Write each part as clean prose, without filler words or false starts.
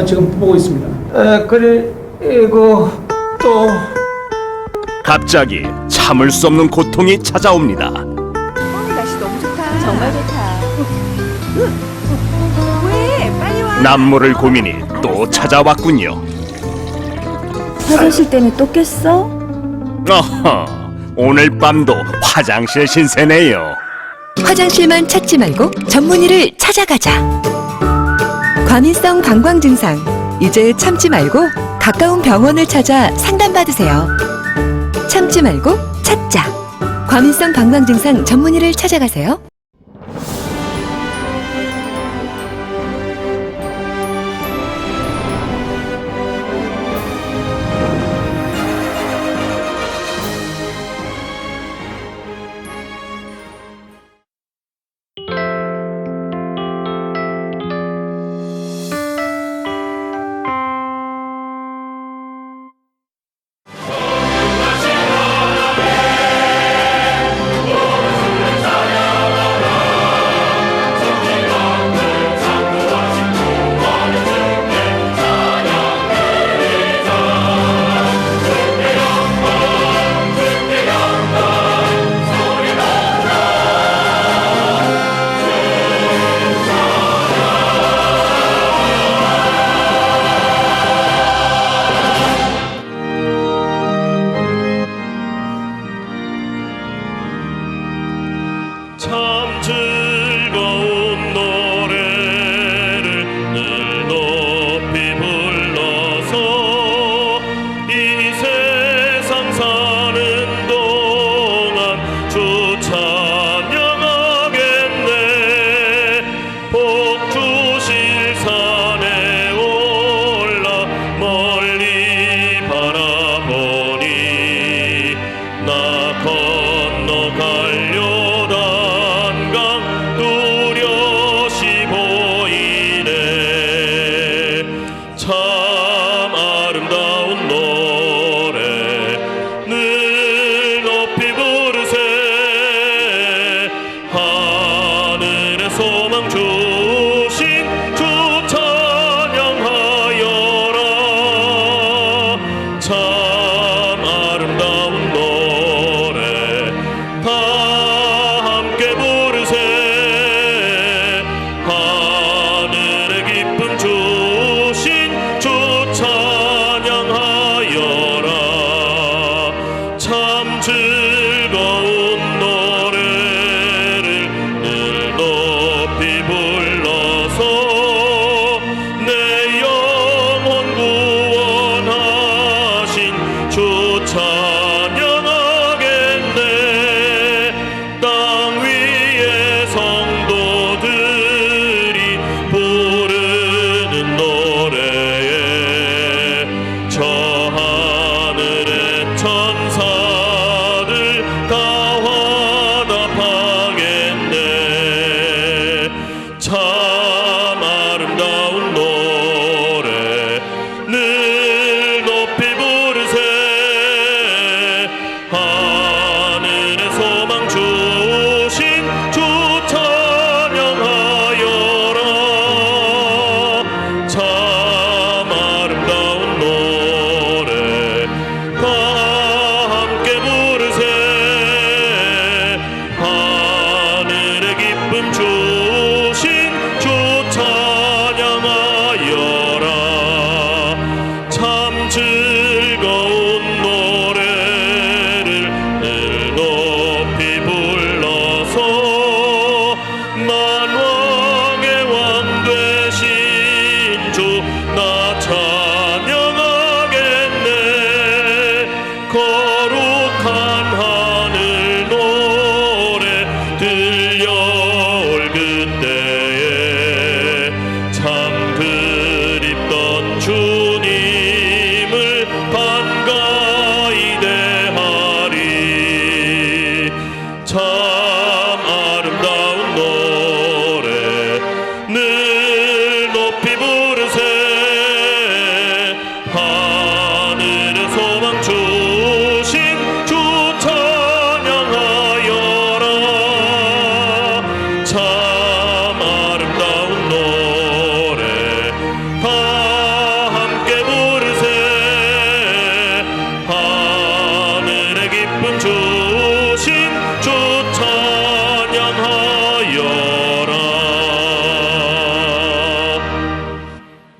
지금 보고 있습니다. 그리고 또 갑자기 참을 수 없는 고통이 찾아옵니다. 날씨 너무 좋다. 정말 좋다. 왜? 빨리 와. 남모를 고민이 또 찾아왔군요. 화장실 때문에 또 깼어? 어허, 오늘 밤도 화장실 신세네요. 화장실만 찾지 말고 전문의를 찾아가자. 과민성 방광 증상, 이제 참지 말고 가까운 병원을 찾아 상담받으세요. 참지 말고 찾자. 과민성 방광 증상 전문의를 찾아가세요.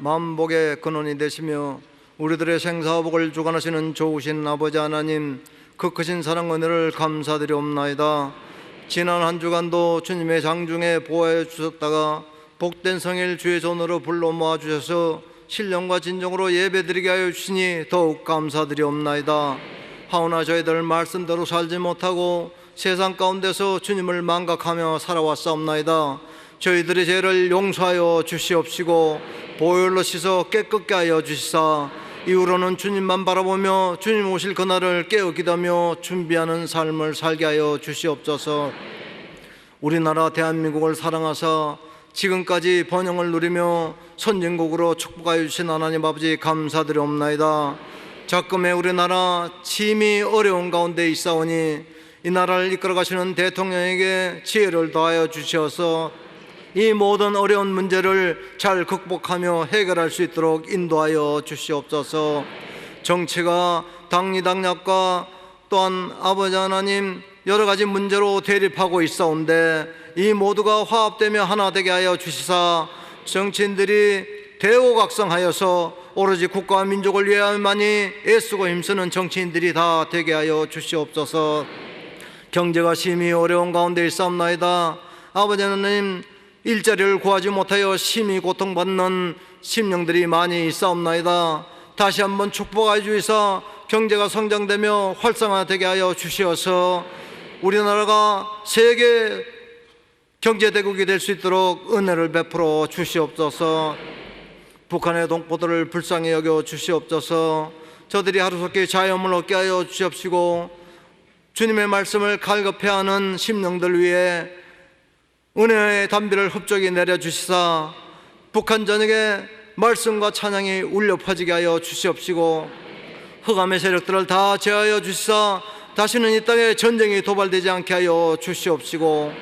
만복의 근원이 되시며 우리들의 생사복을 주관하시는 좋으신 아버지 하나님, 그 크신 사랑 은혜를 감사드리옵나이다. 지난 한 주간도 주님의 장중에 보호해 주셨다가 복된 성일 주의 손으로 불러 모아주셔서 신령과 진정으로 예배드리게 하여 주시니 더욱 감사드리옵나이다. 하오나 저희들 말씀대로 살지 못하고 세상 가운데서 주님을 망각하며 살아왔사옵나이다. 저희들의 죄를 용서하여 주시옵시고 보혈로 씻어 깨끗게 하여 주시사 이후로는 주님만 바라보며 주님 오실 그날을 깨어 기다며 준비하는 삶을 살게 하여 주시옵소서. 우리나라 대한민국을 사랑하사 지금까지 번영을 누리며 선진국으로 축복하여 주신 하나님 아버지 감사드리옵나이다. 작금의 우리나라 심히 어려운 가운데 있사오니 이 나라를 이끌어 가시는 대통령에게 지혜를 더하여 주셔서 이 모든 어려운 문제를 잘 극복하며 해결할 수 있도록 인도하여 주시옵소서. 정치가 당리당략과 또한 아버지 하나님 여러 가지 문제로 대립하고 있사온데 이 모두가 화합되며 하나 되게 하여 주시사 정치인들이 대오각성하여서 오로지 국가와 민족을 위하여만이 애쓰고 힘쓰는 정치인들이 다 되게 하여 주시옵소서. 경제가 심히 어려운 가운데 있사옵나이다. 아버지 하나님, 일자리를 구하지 못하여 심히 고통받는 심령들이 많이 있사옵나이다. 다시 한번 축복하여 주시사 경제가 성장되며 활성화되게 하여 주시어서 우리나라가 세계 경제대국이 될 수 있도록 은혜를 베풀어 주시옵소서. 북한의 동포들을 불쌍히 여겨 주시옵소서. 저들이 하루속히 자유함을 얻게 하여 주시옵시고 주님의 말씀을 갈급해하는 심령들 위해 은혜의 담비를 흡족히 내려주시사 북한 전역에 말씀과 찬양이 울려 퍼지게 하여 주시옵시고 흑암의 세력들을 다 제하여 주시사 다시는 이 땅에 전쟁이 도발되지 않게 하여 주시옵시고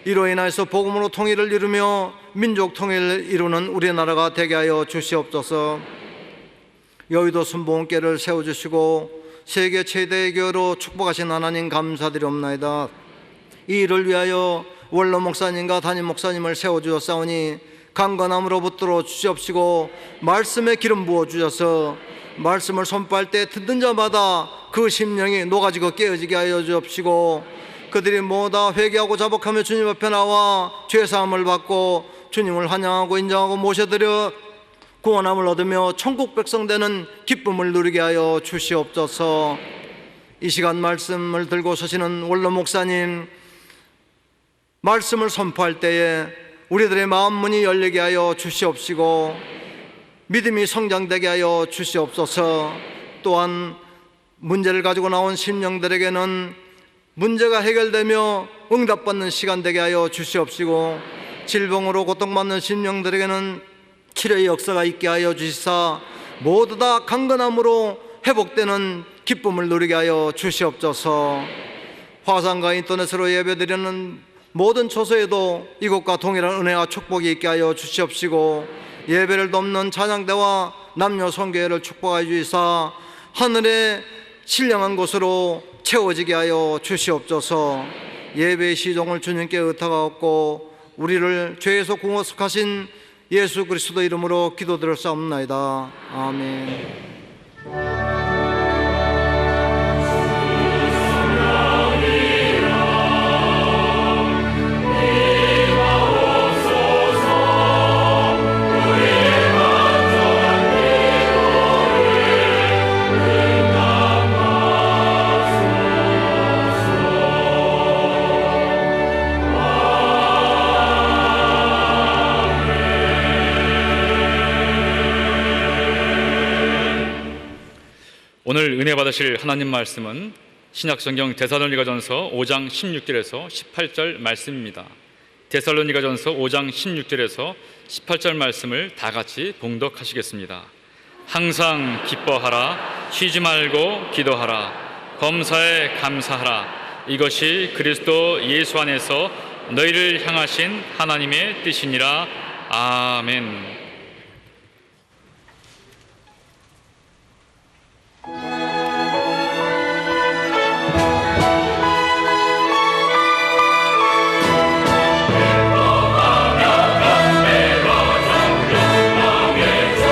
이로 인하여서 복음으로 통일을 이루며 민족 통일을 이루는 우리나라가 되게 하여 주시옵소서. 여의도 순복음교회를 세워주시고 세계 최대의 교회로 축복하신 하나님 감사드리옵나이다. 이 일을 위하여 원로 목사님과 담임 목사님을 세워주셨사오니 강건함으로 붙들어 주시옵시고 말씀에 기름 부어 주셔서 말씀을 선포할 때 듣는 자마다 그 심령이 녹아지고 깨어지게 하여 주옵시고 그들이 모두 회개하고 자복하며 주님 앞에 나와 죄사함을 받고 주님을 환영하고 인정하고 모셔드려 구원함을 얻으며 천국 백성 되는 기쁨을 누리게 하여 주시옵소서. 이 시간 말씀을 들고 서시는 원로 목사님, 말씀을 선포할 때에 우리들의 마음 문이 열리게 하여 주시옵시고 믿음이 성장되게 하여 주시옵소서. 또한 문제를 가지고 나온 심령들에게는 문제가 해결되며 응답받는 시간 되게 하여 주시옵시고 질병으로 고통받는 심령들에게는 치료의 역사가 있게 하여 주시사 모두 다 강건함으로 회복되는 기쁨을 누리게 하여 주시옵소서. 화상과 인터넷으로 예배드리는 모든 처소에도 이곳과 동일한 은혜와 축복이 있게 하여 주시옵시고 예배를 돕는 찬양대와 남녀 성교회를 축복하여 주시사 하늘의 신령한 곳으로 채워지게 하여 주시옵소서. 예배의 시종을 주님께 의탁하옵고 우리를 죄에서 구원하신 예수 그리스도 이름으로 기도드렸사옵나이다. 아멘. 오늘 은혜 받으실 하나님 말씀은 신약성경 데살로니가전서 5장 16절에서 18절 말씀입니다. 데살로니가전서 5장 16절에서 18절 말씀을 다 같이 봉독하시겠습니다. 항상 기뻐하라, 쉬지 말고 기도하라, 범사에 감사하라. 이것이 그리스도 예수 안에서 너희를 향하신 하나님의 뜻이니라. 아멘. 내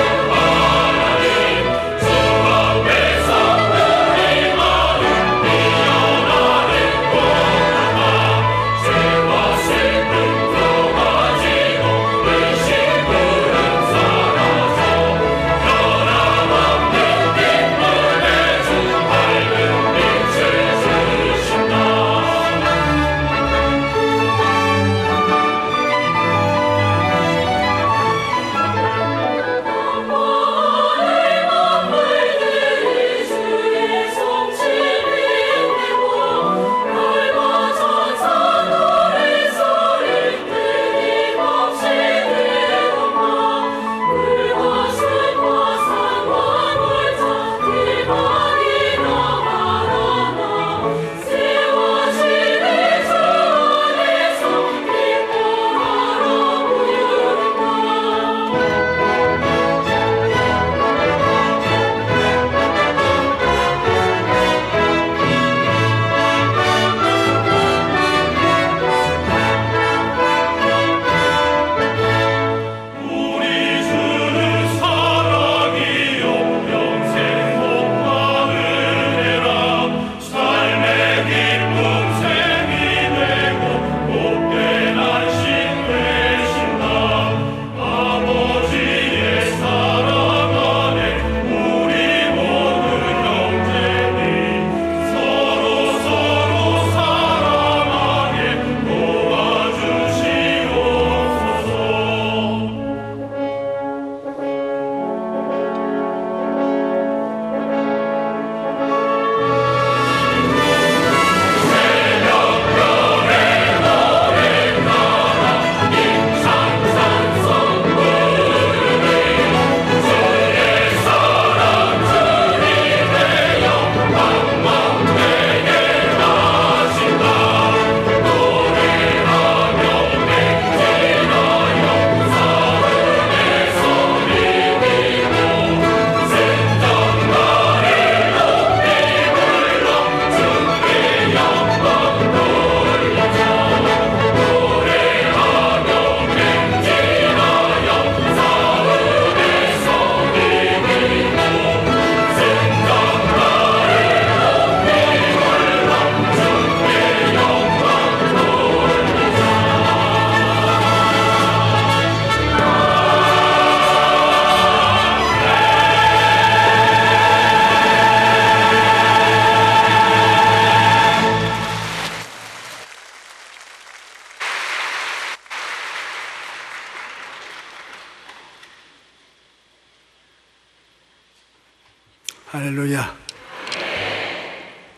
할렐루야.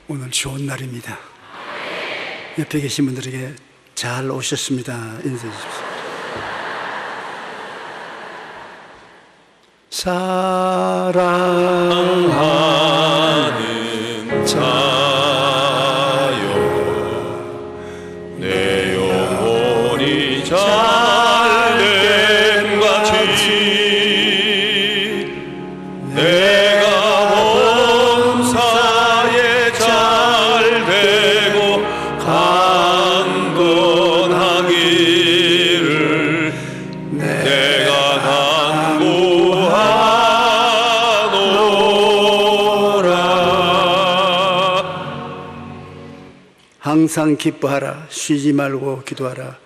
오늘 좋은 날입니다. 옆에 계신 분들에게 잘 오셨습니다. 인사해 주십시오. 사랑하는 자여, 내 영혼이 잘됨 같이 내가 범사에 잘되고 강건하기를 내가 항상 기뻐하라, 쉬지 말고 기도하라,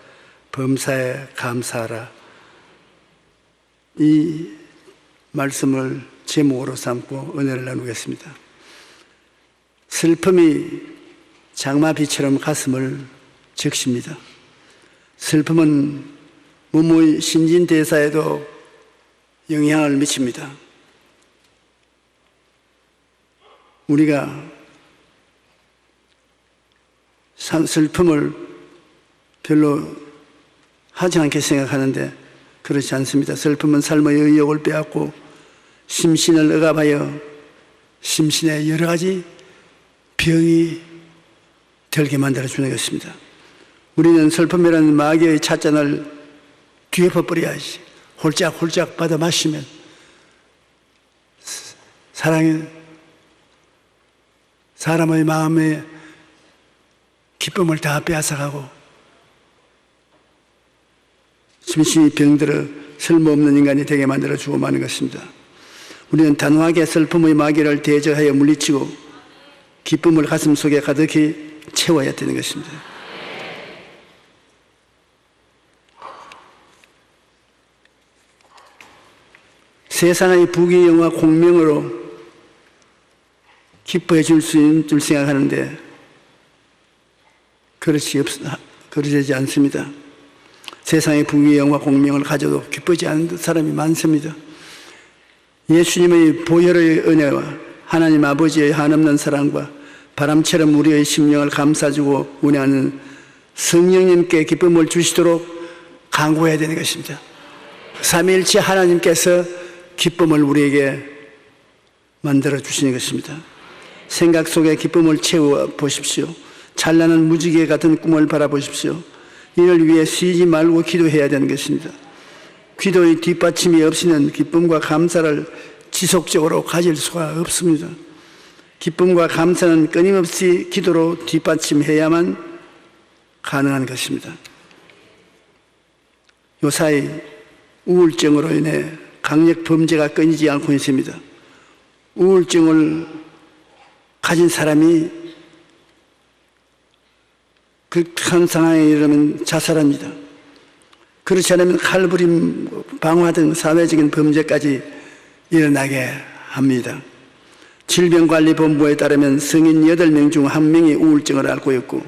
범사에 감사하라. 이 말씀을 제목으로 삼고 은혜를 나누겠습니다. 슬픔이 장마비처럼 가슴을 적십니다. 슬픔은 몸의 신진대사에도 영향을 미칩니다. 우리가 슬픔을 별로 하지 않게 생각하는데 그렇지 않습니다. 슬픔은 삶의 의욕을 빼앗고 심신을 억압하여 심신에 여러 가지 병이 들게 만들어주는 것입니다. 우리는 슬픔이라는 마귀의 찻잔을 뒤엎어버려야지. 홀짝홀짝 받아 마시면 사람의 마음에 기쁨을 다 빼앗아가고 심신이 병들어 쓸모없는 인간이 되게 만들어주고 마는 것입니다. 우리는 단호하게 슬픔의 마귀를 대적하여 물리치고 기쁨을 가슴 속에 가득히 채워야 되는 것입니다. 세상의 부귀영화 공명으로 기뻐해 줄 수 있는 줄 생각하는데 그러지 않습니다. 세상의 부귀영화 공명을 가져도 기쁘지 않은 사람이 많습니다. 예수님의 보혈의 은혜와 하나님 아버지의 한없는 사랑과 바람처럼 우리의 심령을 감싸주고 운행하는 성령님께 기쁨을 주시도록 간구해야 되는 것입니다. 삼위일체 하나님께서 기쁨을 우리에게 만들어 주시는 것입니다. 생각 속에 기쁨을 채워 보십시오. 찬란한 무지개 같은 꿈을 바라보십시오. 이를 위해 쉬지 말고 기도해야 되는 것입니다. 기도의 뒷받침이 없이는 기쁨과 감사를 지속적으로 가질 수가 없습니다. 기쁨과 감사는 끊임없이 기도로 뒷받침해야만 가능한 것입니다. 요사이 우울증으로 인해 강력 범죄가 끊이지 않고 있습니다. 우울증을 가진 사람이 극한 상황에 이르면 자살합니다. 그렇지 않으면 칼부림, 방화 등 사회적인 범죄까지 일어나게 합니다. 질병관리본부에 따르면 성인 8명 중 1명이 우울증을 앓고 있고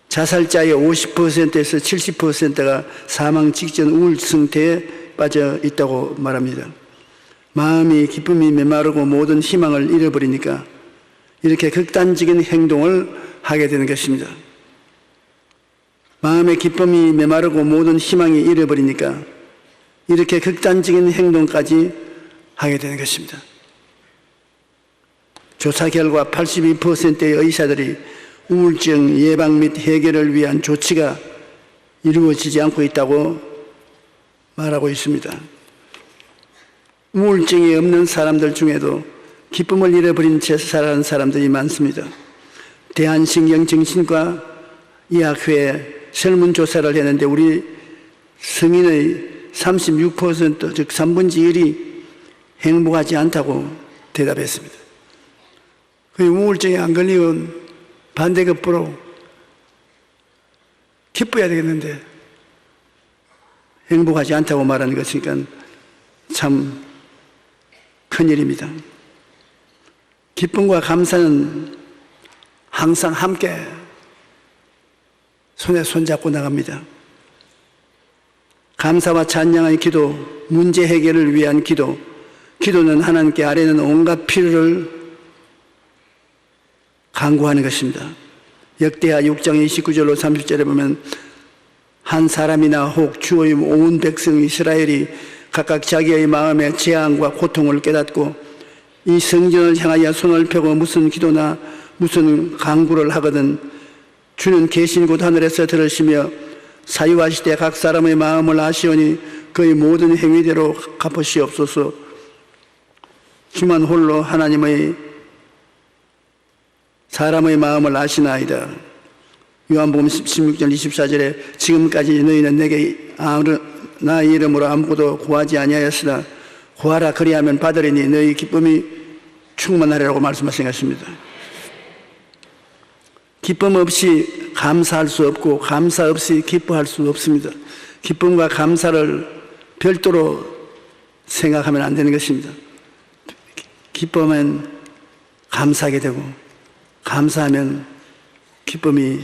자살자의 50%에서 70%가 사망 직전 우울 상태에 빠져 있다고 말합니다. 마음이 기쁨이 메마르고 모든 희망을 잃어버리니까 이렇게 극단적인 행동을 하게 되는 것입니다. 마음의 기쁨이 메마르고 모든 희망이 잃어버리니까 이렇게 극단적인 행동까지 하게 되는 것입니다. 조사 결과 82%의 의사들이 우울증 예방 및 해결을 위한 조치가 이루어지지 않고 있다고 말하고 있습니다. 우울증이 없는 사람들 중에도 기쁨을 잃어버린 채 살아가는 사람들이 많습니다. 대한신경정신과 의학회에 설문조사를 했는데 우리 성인의 36%, 즉 3분의 1이 행복하지 않다고 대답했습니다. 그 우울증에 안 걸리면 반대급부로 기뻐야 되겠는데 행복하지 않다고 말하는 것이니까 참 큰일입니다. 기쁨과 감사는 항상 함께 손에 손잡고 나갑니다. 감사와 찬양의 기도, 문제 해결을 위한 기도, 기도는 하나님께 아뢰는 온갖 필요를 간구하는 것입니다. 역대하 6장 29절로 30절에 보면 한 사람이나 혹 주의 온 백성 이스라엘이 각각 자기의 마음의 재앙과 고통을 깨닫고 이 성전을 향하여 손을 펴고 무슨 기도나 무슨 간구를 하거든 주는 계신 곳 하늘에서 들으시며 사유하시되 각 사람의 마음을 아시오니 그의 모든 행위대로 갚으시옵소서. 주만 홀로 하나님의 사람의 마음을 아시나이다. 요한복음 16절 24절에 지금까지 너희는 내게 나의 이름으로 아무것도 구하지 아니하였으나 구하라 그리하면 받으리니 너희 기쁨이 충만하리라고 말씀하신 것입니다. 기쁨 없이 감사할 수 없고 감사 없이 기뻐할 수 없습니다. 기쁨과 감사를 별도로 생각하면 안 되는 것입니다. 기뻐하면 감사하게 되고 감사하면 기쁨이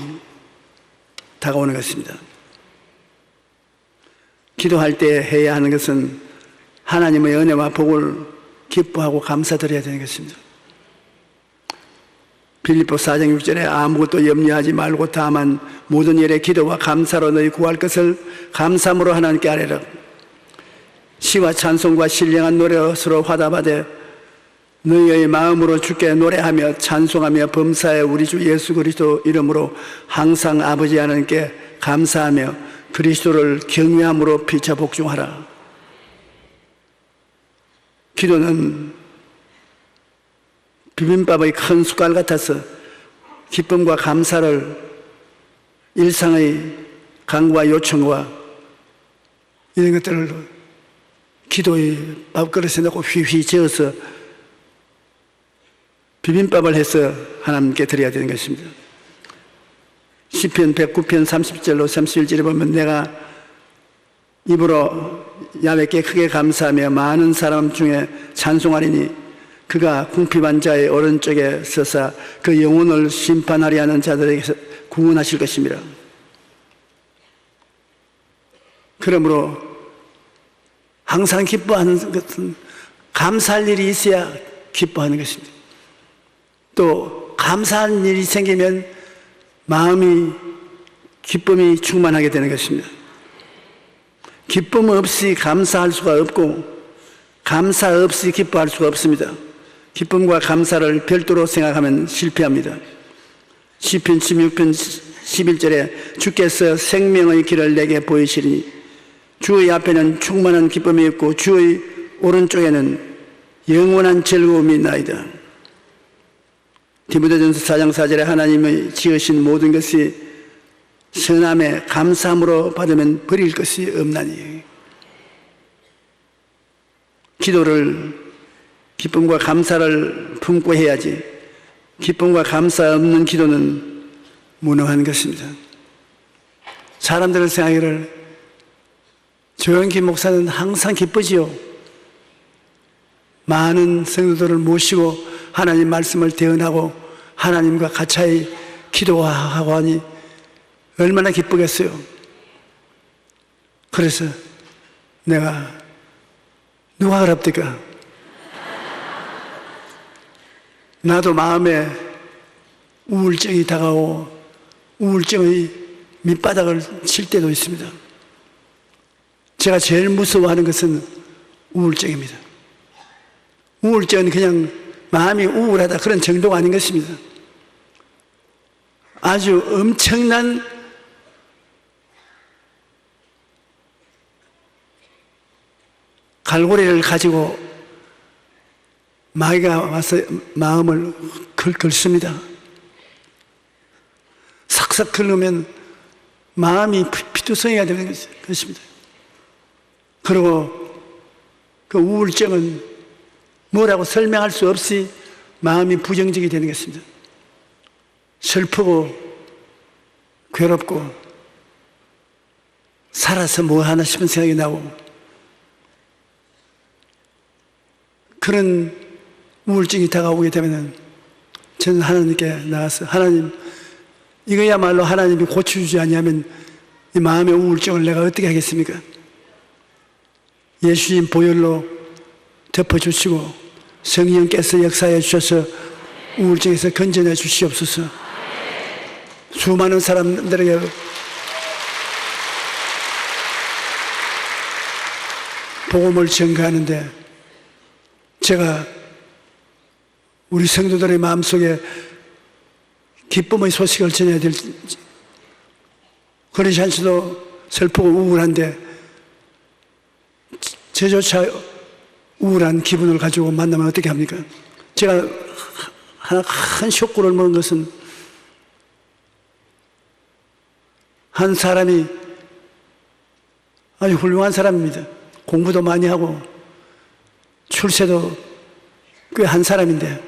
다가오는 것입니다. 기도할 때 해야 하는 것은 하나님의 은혜와 복을 기뻐하고 감사드려야 되는 것입니다. 빌립보 4장 6절에 아무것도 염려하지 말고 다만 모든 일에 기도와 감사로 너희 구할 것을 감사함으로 하나님께 아뢰라. 시와 찬송과 신령한 노래로 서로 화답하되 너희의 마음으로 주께 노래하며 찬송하며 범사에 우리 주 예수 그리스도 이름으로 항상 아버지 하나님께 감사하며 그리스도를 경외함으로 피차 복종하라. 기도는 비빔밥의 큰 숟갈 같아서 기쁨과 감사를 일상의 간구와 요청과 이런 것들을 기도의 밥그릇에 넣고 휘휘 저어서 비빔밥을 해서 하나님께 드려야 되는 것입니다. 시편 109편 30절로 31절에 보면 내가 입으로 야훼께 크게 감사하며 많은 사람 중에 찬송하리니 그가 궁핍한 자의 오른쪽에 서사 그 영혼을 심판하리 하는 자들에게서 구원하실 것입니다. 그러므로 항상 기뻐하는 것은 감사할 일이 있어야 기뻐하는 것입니다. 또 감사한 일이 생기면 마음이 기쁨이 충만하게 되는 것입니다. 기쁨 없이 감사할 수가 없고 감사 없이 기뻐할 수가 없습니다. 기쁨과 감사를 별도로 생각하면 실패합니다. 시편 16편 11절에 주께서 생명의 길을 내게 보이시리니 주의 앞에는 충만한 기쁨이 있고 주의 오른쪽에는 영원한 즐거움이 있나이다. 디모데전서 4장 4절에 하나님의 지으신 모든 것이 선함에 감사함으로 받으면 버릴 것이 없나니. 기도를 기쁨과 감사를 품고 해야지 기쁨과 감사 없는 기도는 무능한 것입니다. 사람들은 생각하기를 조영기 목사는 항상 기쁘지요. 많은 성도들을 모시고 하나님 말씀을 대언하고 하나님과 같이 기도하고 하니 얼마나 기쁘겠어요. 그래서 내가 누가 그럽니까? 나도 마음에 우울증이 다가오고 우울증의 밑바닥을 칠 때도 있습니다. 제가 제일 무서워하는 것은 우울증입니다. 우울증은 그냥 마음이 우울하다 그런 정도가 아닌 것입니다. 아주 엄청난 갈고리를 가지고 마귀가 와서 마음을 긁습니다. 삭삭 긁으면 마음이 피투성이가 되는 것입니다. 그리고 그 우울증은 뭐라고 설명할 수 없이 마음이 부정적이 되는 것입니다. 슬프고 괴롭고 살아서 뭐 하나 싶은 생각이 나고 그런 우울증이 다가오게 되면 저는 하나님께 나가서 하나님 이거야말로 하나님이 고쳐주지 아니하면 이 마음의 우울증을 내가 어떻게 하겠습니까? 예수님 보혈로 덮어주시고 성령께서 역사해 주셔서 우울증에서 건져내 주시옵소서. 수많은 사람들에게 복음을 전가하는데 제가 우리 성도들의 마음속에 기쁨의 소식을 전해야 될지 그러지 않지도 슬프고 우울한데 저조차 우울한 기분을 가지고 만나면 어떻게 합니까? 제가 하나 큰 쇼크를 먹은 것은 한 사람이 아주 훌륭한 사람입니다. 공부도 많이 하고 출세도 꽤 한 사람인데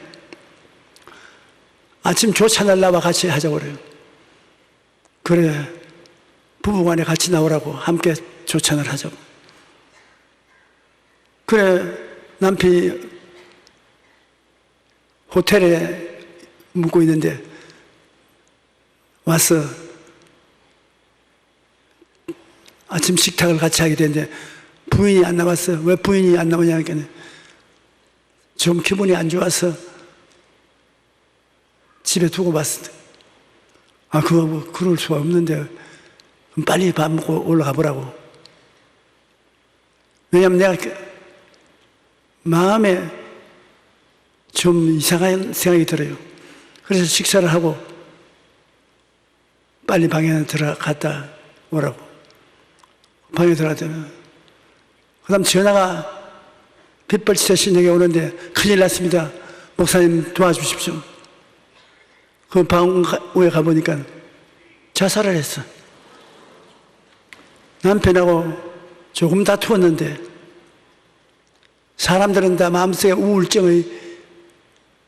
아침 조찬을 나와 같이 하자고 그래요. 그래, 부부간에 같이 나오라고 함께 조찬을 하자고. 그래, 남편이 호텔에 묵고 있는데 와서 아침 식탁을 같이 하게 됐는데 부인이 안 나왔어. 왜 부인이 안 나오냐 하니까 좀 기분이 안 좋아서 집에 두고 봤어. 아, 그거 뭐 그럴 수가 없는데 빨리 밥 먹고 올라가 보라고. 왜냐면 내가 마음에 좀 이상한 생각이 들어요. 그래서 식사를 하고 빨리 방에 들어갔다 오라고. 방에 들어갔더니 그 다음 전화가 빗벌치듯이 내게 오는데 큰일 났습니다. 목사님 도와주십시오. 그 방에 가보니까 자살을 했어. 남편하고 조금 다투었는데 사람들은 다 마음속에 우울증의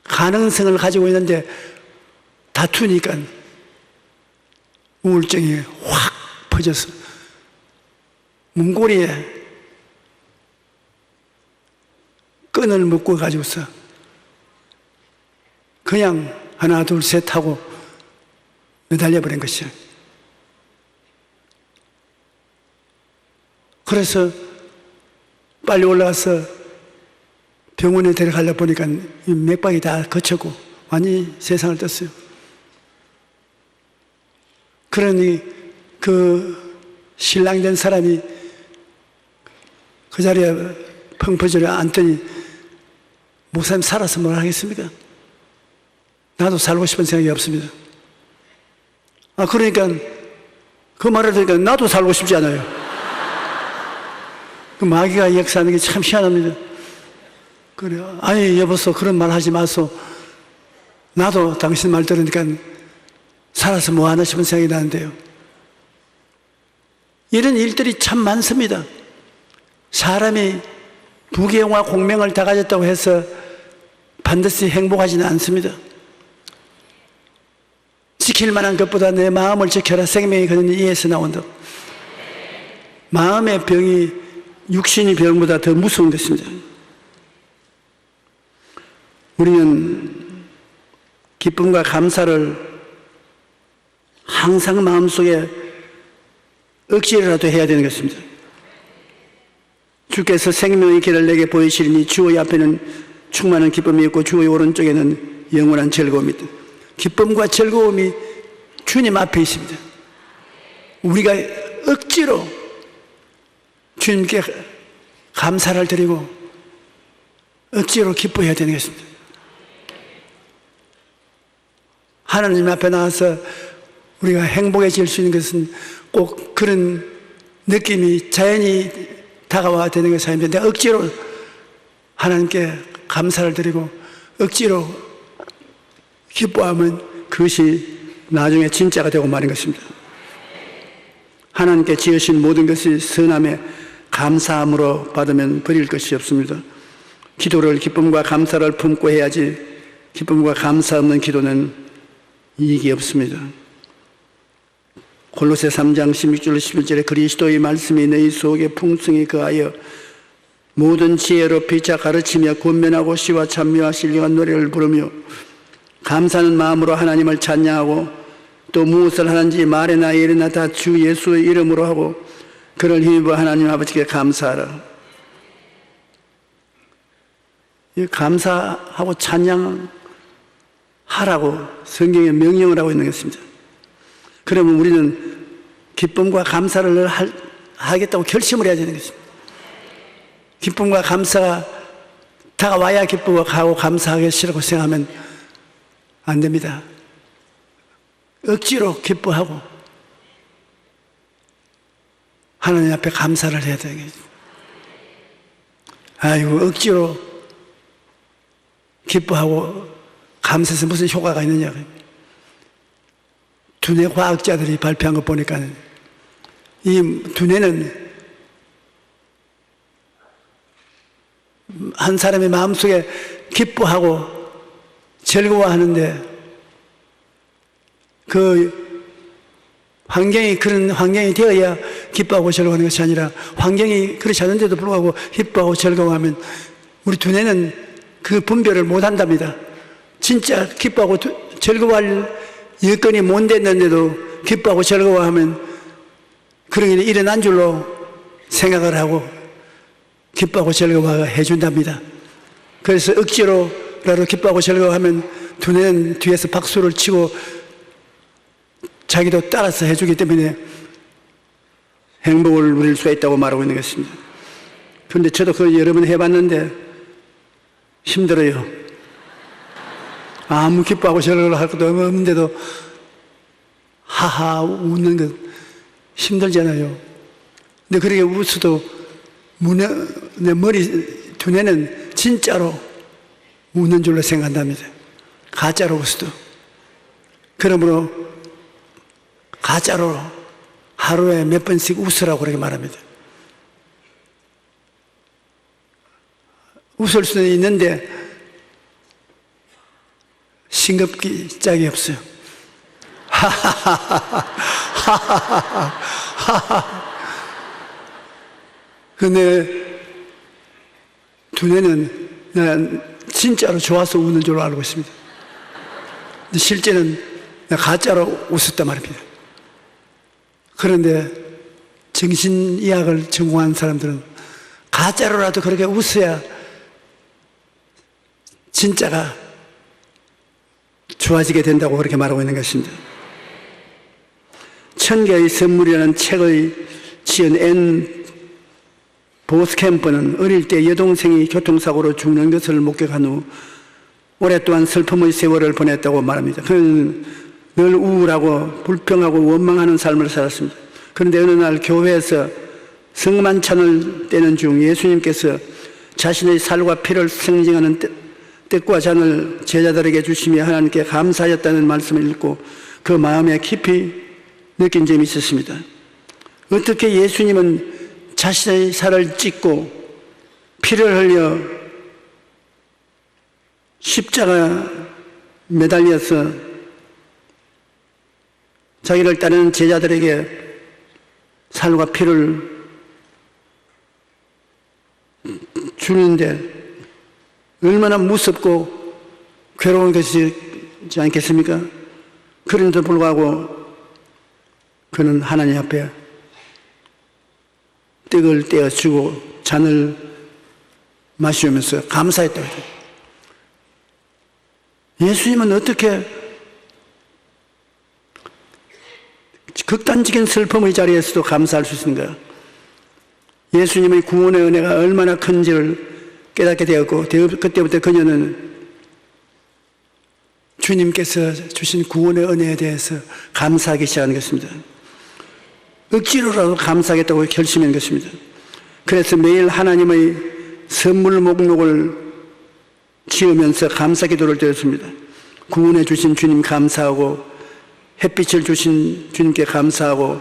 가능성을 가지고 있는데 다투니까 우울증이 확 퍼져서 문고리에 끈을 묶고 가지고서 그냥 하나 둘 셋 하고 매달려 버린 것이야. 그래서 빨리 올라가서 병원에 데려가려 보니까 맥박이 다 거쳤고 완전히 세상을 떴어요. 그러니 그 신랑 된 사람이 그 자리에 펑퍼져려 앉더니 목사님 살아서 뭘 하겠습니까? 나도 살고 싶은 생각이 없습니다. 아, 그러니까 그 말을 들으니까 나도 살고 싶지 않아요. 그 마귀가 역사하는 게 참 희한합니다. 그래요. 아니, 여보소, 그런 말 하지 마소. 나도 당신 말 들으니까 살아서 뭐 하나 싶은 생각이 나는데요. 이런 일들이 참 많습니다. 사람이 부귀영화 공명을 다 가졌다고 해서 반드시 행복하지는 않습니다. 지킬 만한 것보다 내 마음을 지켜라. 생명이 그는 이에서 나온다. 마음의 병이 육신의 병보다 더 무서운 것입니다. 우리는 기쁨과 감사를 항상 마음속에 억지로라도 해야 되는 것입니다. 주께서 생명의 길을 내게 보이시리니 주의 앞에는 충만한 기쁨이 있고 주의 오른쪽에는 영원한 즐거움이 있다. 기쁨과 즐거움이 주님 앞에 있습니다. 우리가 억지로 주님께 감사를 드리고 억지로 기뻐해야 되는 것입니다. 하나님 앞에 나와서 우리가 행복해질 수 있는 것은 꼭 그런 느낌이 자연히 다가와야 되는 것이 아닙니다. 내가 억지로 하나님께 감사를 드리고 억지로 기뻐하면 그것이 나중에 진짜가 되고 마는 것입니다. 하나님께 지으신 모든 것이 선함에 감사함으로 받으면 버릴 것이 없습니다. 기도를 기쁨과 감사를 품고 해야지 기쁨과 감사 없는 기도는 이익이 없습니다. 골로새 3장 16절 11절에 그리스도의 말씀이 너희 속에 풍성히 거하여 모든 지혜로 피차 가르치며 권면하고 시와 찬미와 신령한 노래를 부르며 감사하는 마음으로 하나님을 찬양하고 또 무엇을 하는지 말이나 일이나 다 주 예수의 이름으로 하고 그를 힘입어 하나님 아버지께 감사하라. 이 감사하고 찬양하라고 성경에 명령을 하고 있는 것입니다. 그러면 우리는 기쁨과 감사를 하겠다고 결심을 해야 되는 것입니다. 기쁨과 감사가 다가와야 기쁨하고 감사하겠으라고 생각하면 안 됩니다. 억지로 기뻐하고 하나님 앞에 감사를 해야 되는 거죠. 아이고, 억지로 기뻐하고 감사해서 무슨 효과가 있느냐. 두뇌 과학자들이 발표한 거 보니까 이 두뇌는 한 사람의 마음속에 기뻐하고 즐거워하는데 그 환경이 그런 환경이 되어야 기뻐하고 즐거워하는 것이 아니라 환경이 그렇지 않은데도 불구하고 기뻐하고 즐거워하면 우리 두뇌는 그 분별을 못 한답니다. 진짜 기뻐하고 즐거워할 여건이 못 됐는데도 기뻐하고 즐거워하면 그런 일이 일어난 줄로 생각을 하고 기뻐하고 즐거워해 준답니다. 그래서 억지로라도 기뻐하고 즐거워하면 두뇌는 뒤에서 박수를 치고 자기도 따라서 해주기 때문에 행복을 누릴 수가 있다고 말하고 있는 것입니다. 그런데 저도 그걸 여러 번 해봤는데 힘들어요. 아무 기뻐하고 즐거워할 것도 없는데도 하하 웃는 것 힘들잖아요. 근데 그렇게 웃어도 내 머리 두뇌는 진짜로 웃는 줄로 생각한답니다. 가짜로 웃어도. 그러므로 가짜로 하루에 몇 번씩 웃으라고 그렇게 말합니다. 웃을 수는 있는데 싱겁기 짝이 없어요. 근데 두뇌는 난 진짜로 좋아서 웃는 줄로 알고 있습니다. 근데 실제는 가짜로 웃었단 말입니다. 그런데 정신의학을 전공한 사람들은 가짜로라도 그렇게 웃어야 진짜가 좋아지게 된다고 그렇게 말하고 있는 것입니다. 천개의 선물이라는 책을 지은 앤 보스캠프는 어릴 때 여동생이 교통사고로 죽는 것을 목격한 후 오랫동안 슬픔의 세월을 보냈다고 말합니다. 그는 늘 우울하고 불평하고 원망하는 삶을 살았습니다. 그런데 어느 날 교회에서 성만찬을 떼는 중 예수님께서 자신의 살과 피를 상징하는 떡과 잔을 제자들에게 주시며 하나님께 감사하였다는 말씀을 읽고 그 마음에 깊이 느낀 점이 있었습니다. 어떻게 예수님은 자신의 살을 찢고 피를 흘려 십자가 매달려서 자기를 따르는 제자들에게 살과 피를 주는데 얼마나 무섭고 괴로운 것이지 않겠습니까? 그런데도 불구하고 그는 하나님 앞에 떡을 떼어주고 잔을 마시면서 감사했다고 해요. 예수님은 어떻게 극단적인 슬픔의 자리에서도 감사할 수 있는가? 예수님의 구원의 은혜가 얼마나 큰지를 깨닫게 되었고 그때부터 그녀는 주님께서 주신 구원의 은혜에 대해서 감사하기 시작한 것입니다. 억지로라도 감사하겠다고 결심한 것입니다. 그래서 매일 하나님의 선물 목록을 지으면서 감사 기도를 드렸습니다. 구원해 주신 주님 감사하고 햇빛을 주신 주님께 감사하고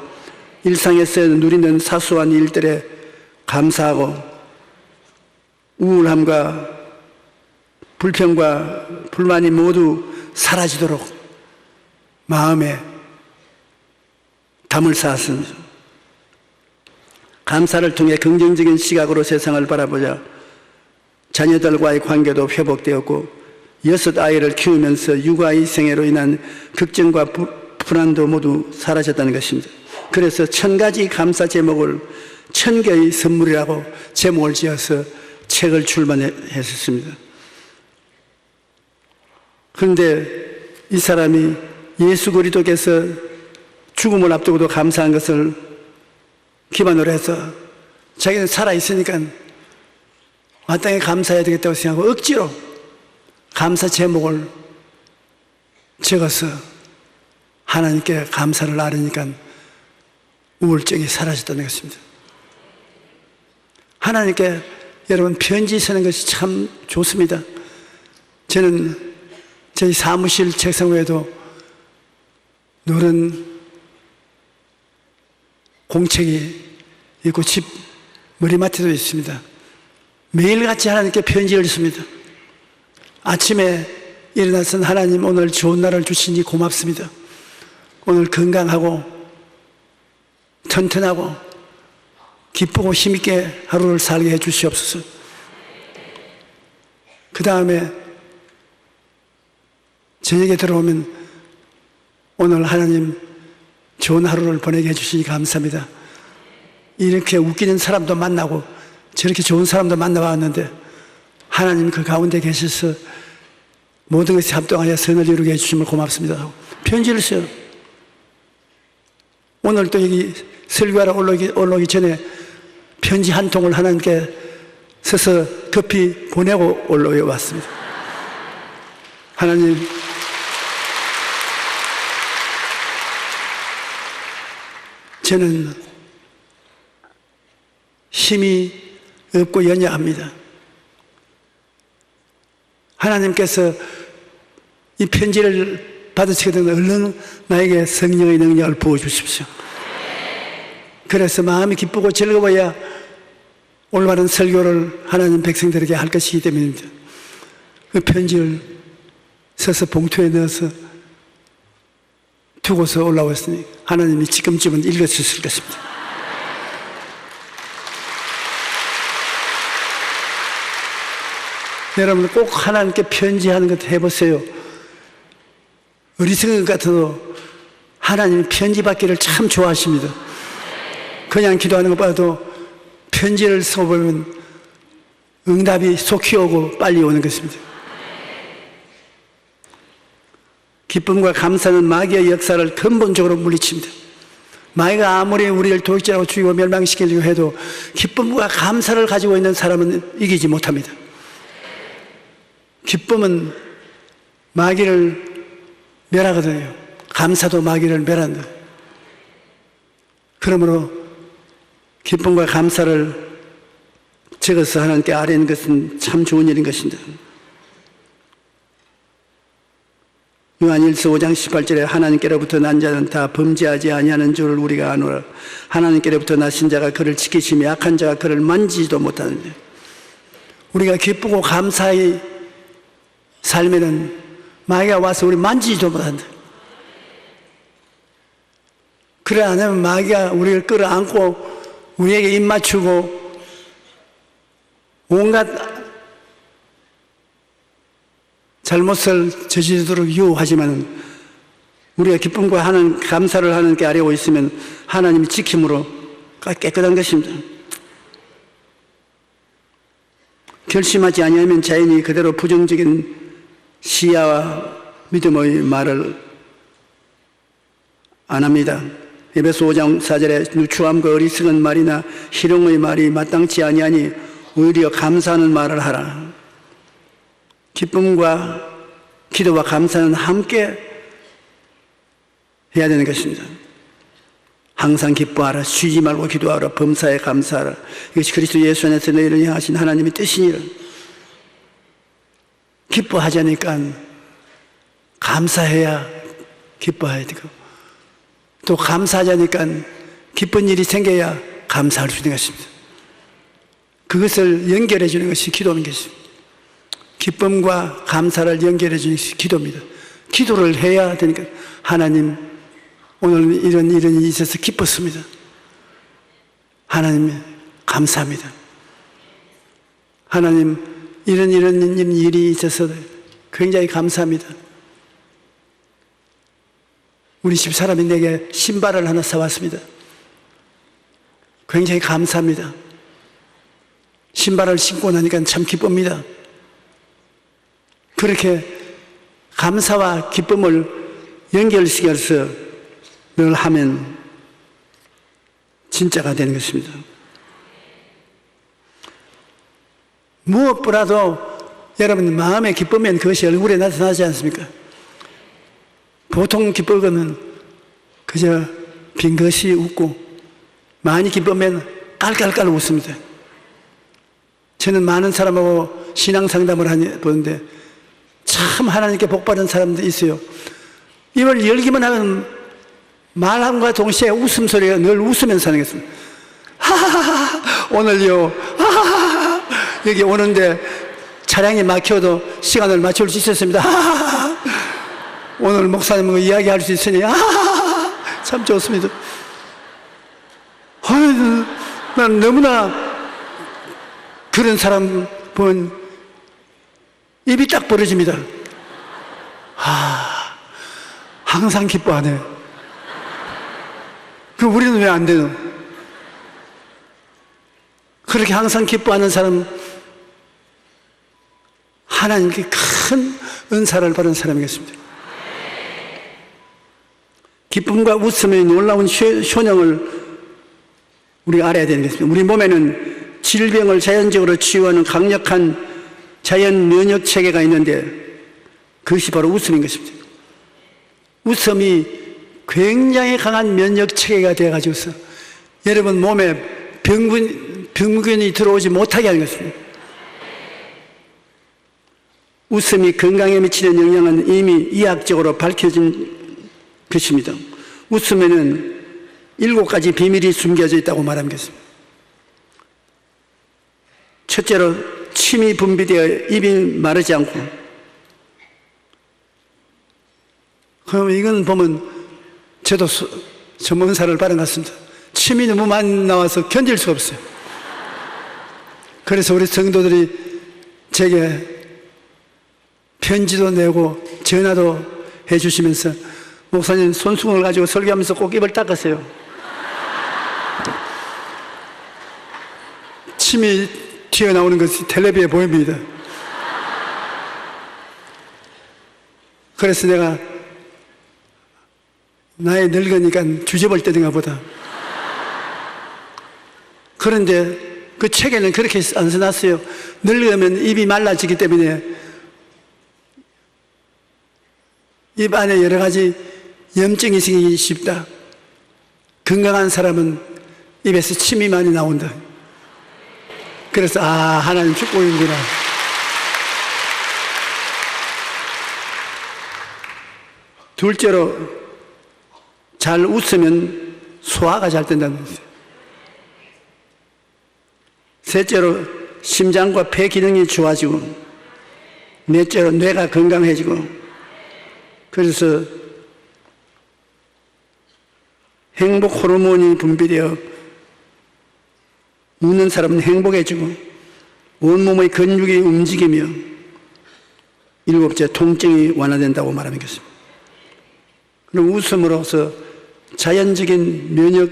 일상에서 누리는 사소한 일들에 감사하고 우울함과 불평과 불만이 모두 사라지도록 마음에 담을 쌓았습니다. 감사를 통해 긍정적인 시각으로 세상을 바라보자 자녀들과의 관계도 회복되었고 6아이를 키우면서 육아의 생애로 인한 걱정과 불안도 모두 사라졌다는 것입니다. 그래서 1000가지 감사 제목을 1000개의 선물이라고 제목을 지어서 책을 출판했었습니다. 그런데 이 사람이 예수 그리스도께서 죽음을 앞두고도 감사한 것을 기반으로 해서 자기는 살아있으니까 마땅히 감사해야 되겠다고 생각하고 억지로 감사 제목을 적어서 하나님께 감사를 아뢰니까 우울증이 사라졌다는 것입니다. 하나님께 여러분 편지 쓰는 것이 참 좋습니다. 저는 저희 사무실 책상 위에도 노란 공책이 있고 집 머리맡에도 있습니다. 매일같이 하나님께 편지를 씁니다. 아침에 일어나서 하나님 오늘 좋은 날을 주시니 고맙습니다. 오늘 건강하고 튼튼하고 기쁘고 힘있게 하루를 살게 해 주시옵소서. 그 다음에 저녁에 들어오면 오늘 하나님 좋은 하루를 보내게 해주시니 감사합니다. 이렇게 웃기는 사람도 만나고 저렇게 좋은 사람도 만나봤는데 하나님 그 가운데 계셔서 모든 것이 합동하여 선을 이루게 해주심을 고맙습니다. 편지를 써요. 오늘 또 여기 설교하러 올라오기 전에 편지 한 통을 하나님께 써서 급히 보내고 올라와 왔습니다. 하나님, 저는 힘이 없고 연약합니다. 하나님께서 이 편지를 받으시거든 얼른 나에게 성령의 능력을 부어주십시오. 그래서 마음이 기쁘고 즐거워야 올바른 설교를 하나님 백성들에게 할 것이기 때문입니다. 그 편지를 써서 봉투에 넣어서 두고서 올라왔으니 하나님이 지금쯤은 읽어주실 것입니다. 여러분 꼭 하나님께 편지하는 것 해보세요. 어리석은 것 같아도 하나님이 편지 받기를 참 좋아하십니다. 그냥 기도하는 것보다도 편지를 써보면 응답이 속히 오고 빨리 오는 것입니다. 기쁨과 감사는 마귀의 역사를 근본적으로 물리칩니다. 마귀가 아무리 우리를 도적질하고 죽이고 멸망시키려고 해도 기쁨과 감사를 가지고 있는 사람은 이기지 못합니다. 기쁨은 마귀를 멸하거든요. 감사도 마귀를 멸한다. 그러므로 기쁨과 감사를 적어서 하나님께 아뢰는 것은 참 좋은 일인 것입니다. 요한일서 5장 18절에 하나님께로부터 난 자는 다 범죄하지 아니하는 줄을 우리가 아노라. 하나님께로부터 나신 자가 그를 지키시며 약한 자가 그를 만지지도 못하는데, 우리가 기쁘고 감사히 살면은 마귀가 와서 우리 만지지도 못한다. 그래 안 하면 마귀가 우리를 끌어안고 우리에게 입 맞추고 온갖 잘못을 저지르도록 유혹하지만 우리가 기쁨과 하는 감사를 하나님께 아뢰고 있으면 하나님이 지킴으로 깨끗한 것입니다. 결심하지 아니하면 자연히 그대로 부정적인 시야와 믿음의 말을 안 합니다. 에베소 5장 4절에 누추함과 어리석은 말이나 희롱의 말이 마땅치 아니하니 오히려 감사하는 말을 하라. 기쁨과 기도와 감사는 함께 해야 되는 것입니다. 항상 기뻐하라. 쉬지 말고 기도하라. 범사에 감사하라. 이것이 그리스도 예수 안에서 너희를 향하신 하나님의 뜻이니라. 기뻐하자니까 감사해야 기뻐해야 되고, 또 감사하자니까 기쁜 일이 생겨야 감사할 수 있는 것입니다. 그것을 연결해 주는 것이 기도인 것입니다. 기쁨과 감사를 연결해 주는 것이 기도입니다. 기도를 해야 되니까 하나님 오늘 이런 일이 있어서 기뻤습니다. 하나님 감사합니다. 하나님 이런 일이 있어서 굉장히 감사합니다. 우리 집 사람이 내게 신발을 하나 사왔습니다. 굉장히 감사합니다. 신발을 신고 나니까 참 기쁩니다. 그렇게 감사와 기쁨을 연결시켜서 늘 하면 진짜가 되는 것입니다. 무엇보다도 여러분 마음의 기쁨면 그것이 얼굴에 나타나지 않습니까? 보통 기쁨은 그저 빈 것이 웃고 많이 기쁘면 깔깔깔 웃습니다. 저는 많은 사람하고 신앙 상담을 보는데 참 하나님께 복받은 사람도 있어요. 입을 열기만 하면 말함과 동시에 웃음소리가 늘 웃으면서 하는 것입니다. 하하하 오늘요 하하하 여기 오는데 차량이 막혀도 시간을 맞출 수 있었습니다. 하하하 오늘 목사님과 이야기할 수 있으니 하하하 참 좋습니다. 난 너무나 그런 사람 보면 입이 딱 벌어집니다. 항상 기뻐하네. 그 우리는 왜 안 되노? 그렇게 항상 기뻐하는 사람 하나님께 큰 은사를 받은 사람이겠습니다. 기쁨과 웃음의 놀라운 효능을 우리가 알아야 되는 것입니다. 우리 몸에는 질병을 자연적으로 치유하는 강력한 자연 면역 체계가 있는데 그것이 바로 웃음인 것입니다. 웃음이 굉장히 강한 면역 체계가 되어가지고서 여러분 몸에 병균이 들어오지 못하게 하는 것입니다. 웃음이 건강에 미치는 영향은 이미 의학적으로 밝혀진 것입니다. 웃음에는 7가지 비밀이 숨겨져 있다고 말하는 것입니다. 첫째로 침이 분비되어 입이 마르지 않고, 그럼 이건 보면 저도 전문사를 받은 것 같습니다. 침이 너무 많이 나와서 견딜 수가 없어요. 그래서 우리 성도들이 제게 편지도 내고 전화도 해주시면서 목사님 손수건을 가지고 설교하면서 꼭 입을 닦았어요. 침이 튀어나오는 것이 텔레비에 보입니다. 그래서 내가 나이 늙으니까 주접을 때든가 보다. 그런데 그 책에는 그렇게 안 써놨어요. 늙으면 입이 말라지기 때문에 입 안에 여러 가지 염증이 생기기 쉽다. 건강한 사람은 입에서 침이 많이 나온다. 그래서 하나님 축복이구나. 둘째로 잘 웃으면 소화가 잘 된다는 거죠. 셋째로 심장과 폐 기능이 좋아지고, 넷째로 뇌가 건강해지고, 그래서 행복 호르몬이 분비되어 웃는 사람은 행복해지고 온몸의 근육이 움직이며, 7째 통증이 완화된다고 말하는 것입니다. 그럼 웃음으로써 자연적인 면역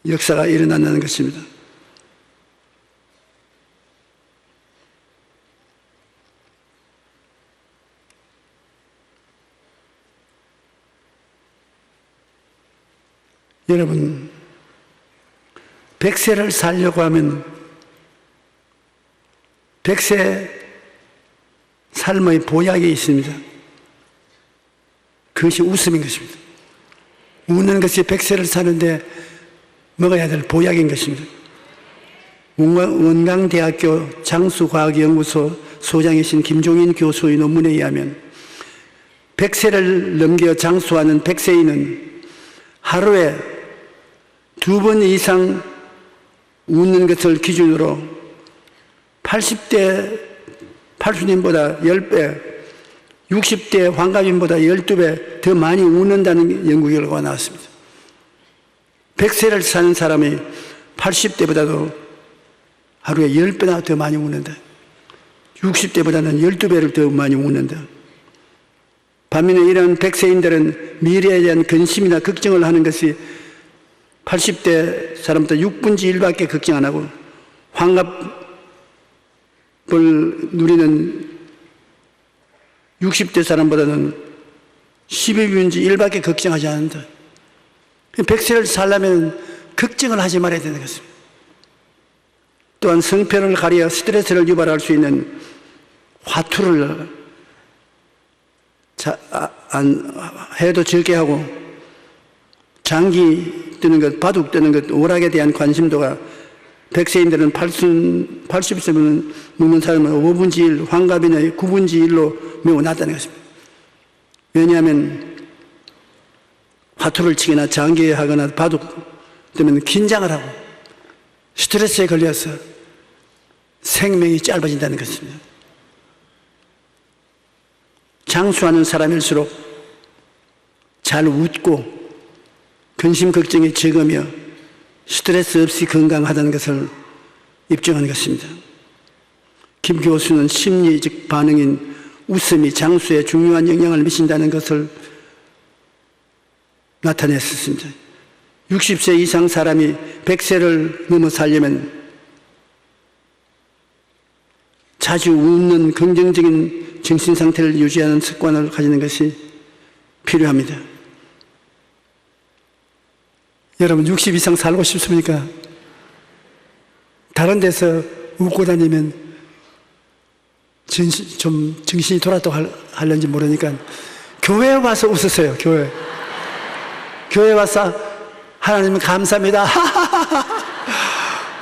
역사가 일어난다는 것입니다. 여러분, 100세를 살려고 하면 100세 삶의 보약이 있습니다. 그것이 웃음인 것입니다. 웃는 것이 100세를 사는데 먹어야 될 보약인 것입니다. 원광대학교 장수과학연구소 소장이신 김종인 교수의 논문에 의하면 100세를 넘겨 장수하는 100세인은 하루에 2번 이상 웃는 것을 기준으로 80대 80인보다 10배, 60대 환갑인보다 12배 더 많이 웃는다는 연구 결과가 나왔습니다. 100세를 사는 사람이 80대보다도 하루에 10배나 더 많이 웃는다. 60대보다는 12배를 더 많이 웃는다. 반면에 이런 100세인들은 미래에 대한 근심이나 걱정을 하는 것이 80대 사람보다 6분의 1밖에 걱정 안 하고, 환갑을 누리는 60대 사람보다는 12분지 1밖에 걱정하지 않는다. 100세를 살려면 걱정을 하지 말아야 되는 것입니다. 또한 성편을 가려 스트레스를 유발할 수 있는 화투를 해도 적게 하고 장기 뜨는 것, 바둑 뜨는 것, 오락에 대한 관심도가 100세인들은 80세면 먹는 사람은 5분지 1, 환갑이나 9분지 1로 매우 낮다는 것입니다. 왜냐하면 화투를 치거나 장기하거나 바둑 뜨면 긴장을 하고 스트레스에 걸려서 생명이 짧아진다는 것입니다. 장수하는 사람일수록 잘 웃고 근심 걱정이 적으며 스트레스 없이 건강하다는 것을 입증하는 것입니다. 김 교수는 심리적 반응인 웃음이 장수에 중요한 영향을 미친다는 것을 나타냈었습니다. 60세 이상 사람이 100세를 넘어 살려면 자주 웃는 긍정적인 정신 상태를 유지하는 습관을 가지는 것이 필요합니다. 여러분 60 이상 살고 싶습니까? 다른 데서 웃고 다니면 좀 정신이 돌았다고 하려는지 모르니까 교회에 와서 웃으세요. 교회에 와서 하나님 감사합니다.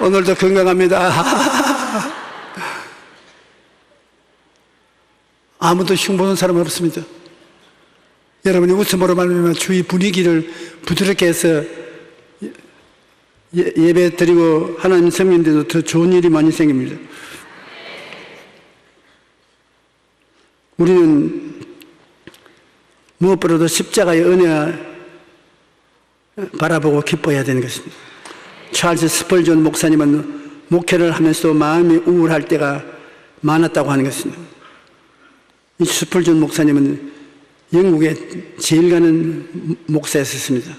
오늘도 건강합니다. 아무도 흉보는 사람은 없습니다. 여러분이 웃음으로 말미암아 주위 분위기를 부드럽게 해서 예배 드리고 하나님 섬기는데도 더 좋은 일이 많이 생깁니다. 우리는 무엇보다도 십자가의 은혜를 바라보고 기뻐해야 되는 것입니다. 찰스 스펄전 목사님은 목회를 하면서 마음이 우울할 때가 많았다고 하는 것입니다. 이 스펄전 목사님은 영국에 제일 가는 목사였습니다.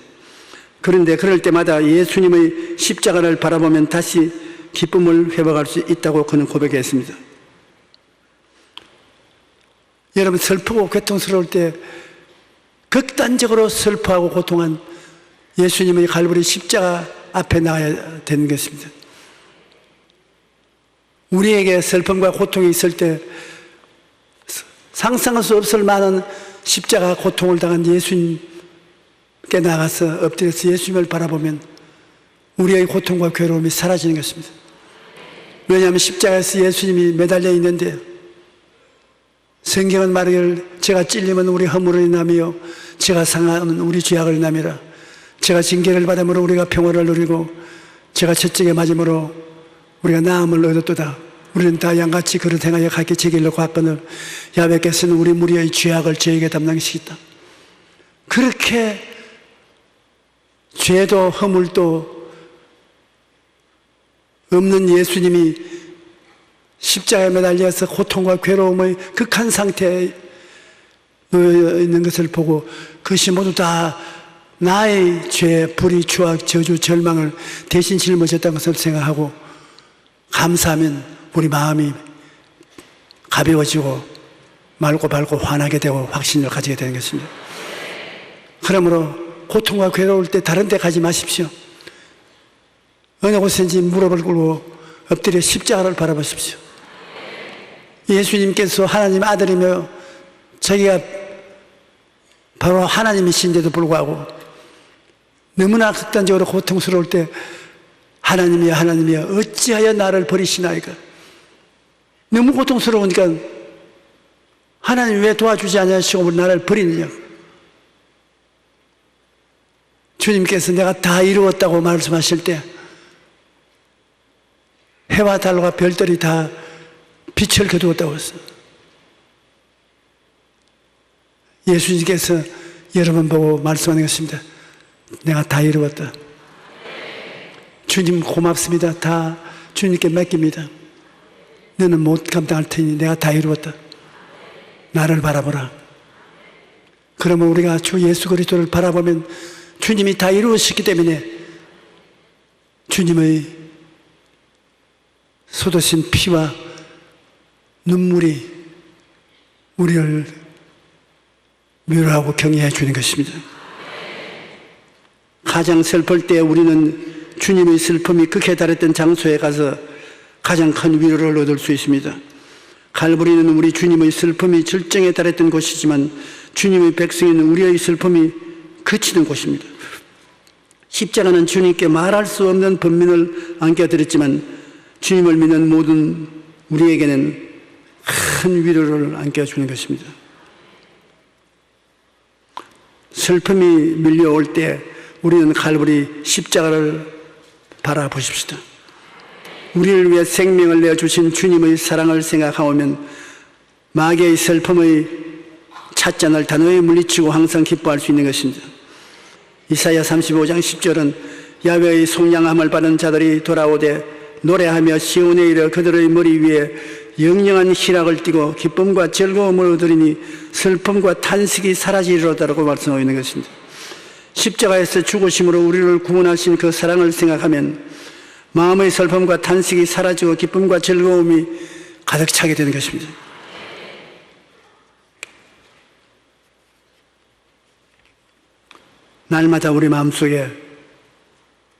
그런데 그럴 때마다 예수님의 십자가를 바라보면 다시 기쁨을 회복할 수 있다고 그는 고백했습니다. 여러분 슬프고 고통스러울 때 극단적으로 슬퍼하고 고통한 예수님의 갈보리 십자가 앞에 나가야 되는 것입니다. 우리에게 슬픔과 고통이 있을 때 상상할 수 없을 만한 십자가 고통을 당한 예수님께 나가서 엎드려서 예수님을 바라보면 우리의 고통과 괴로움이 사라지는 것입니다. 왜냐하면 십자가에서 예수님이 매달려 있는데 성경은 말하기를 제가 찔리면 우리 허물을 인하며 제가 상하면 우리 죄악을 인하미라. 제가 징계를 받음으로 우리가 평화를 누리고 제가 채찍에 맞음으로 우리가 나음을 얻었도다. 우리는 다 양같이 그릇 행하여 각기 제 길로 갔거늘 야훼께서는 우리 무리의 죄악을 저에게 담당시켰다. 그렇게 죄도 허물도 없는 예수님이 십자가에 매달려서 고통과 괴로움의 극한 상태에 놓여 있는 것을 보고 그것이 모두 다 나의 죄, 불의, 추악, 저주, 절망을 대신 짊어졌다는 것을 생각하고 감사하면 우리 마음이 가벼워지고 맑고 밝고 환하게 되고 확신을 가지게 되는 것입니다. 그러므로 고통과 괴로울 때 다른 데 가지 마십시오. 어느 곳인지 무릎을 꿇고 엎드려 십자가를 바라보십시오. 예수님께서 하나님 아들이며 자기가 바로 하나님이신데도 불구하고 너무나 극단적으로 고통스러울 때 하나님이여 하나님이여 어찌하여 나를 버리시나이까. 너무 고통스러우니까 하나님 왜 도와주지 않으시고 나를 버리느냐. 주님께서 내가 다 이루었다고 말씀하실 때 해와 달과 별들이 다 빛을 거두었다고 했어요. 예수님께서 여러분 보고 말씀하는 것입니다. 내가 다 이루었다. 주님 고맙습니다. 다 주님께 맡깁니다. 너는 못 감당할 테니 내가 다 이루었다. 나를 바라보라. 그러면 우리가 주 예수 그리스도를 바라보면 주님이 다 이루었기 때문에 주님의 쏟으신 피와 눈물이 우리를 위로하고 격려해 주는 것입니다. 가장 슬플 때 우리는 주님의 슬픔이 극에 달했던 장소에 가서 가장 큰 위로를 얻을 수 있습니다. 갈보리는 우리 주님의 슬픔이 절정에 달했던 곳이지만 주님의 백성에는 우리의 슬픔이 그치는 곳입니다. 십자가는 주님께 말할 수 없는 번민을 안겨드렸지만 주님을 믿는 모든 우리에게는 큰 위로를 안겨주는 것입니다. 슬픔이 밀려올 때 우리는 갈보리 십자가를 바라보십시다. 우리를 위해 생명을 내어주신 주님의 사랑을 생각하면 마귀의 슬픔의 찻잔을 단호히 물리치고 항상 기뻐할 수 있는 것입니다. 이사야 35장 10절은 야훼의 속량함을 받은 자들이 돌아오되 노래하며 시온에 이르러 그들의 머리 위에 영영한 희락을 띠고 기쁨과 즐거움을 얻으리니 슬픔과 탄식이 사라지리로다라고 말씀하고 있는 것입니다. 십자가에서 죽으심으로 우리를 구원하신 그 사랑을 생각하면 마음의 슬픔과 탄식이 사라지고 기쁨과 즐거움이 가득 차게 되는 것입니다. 날마다 우리 마음속에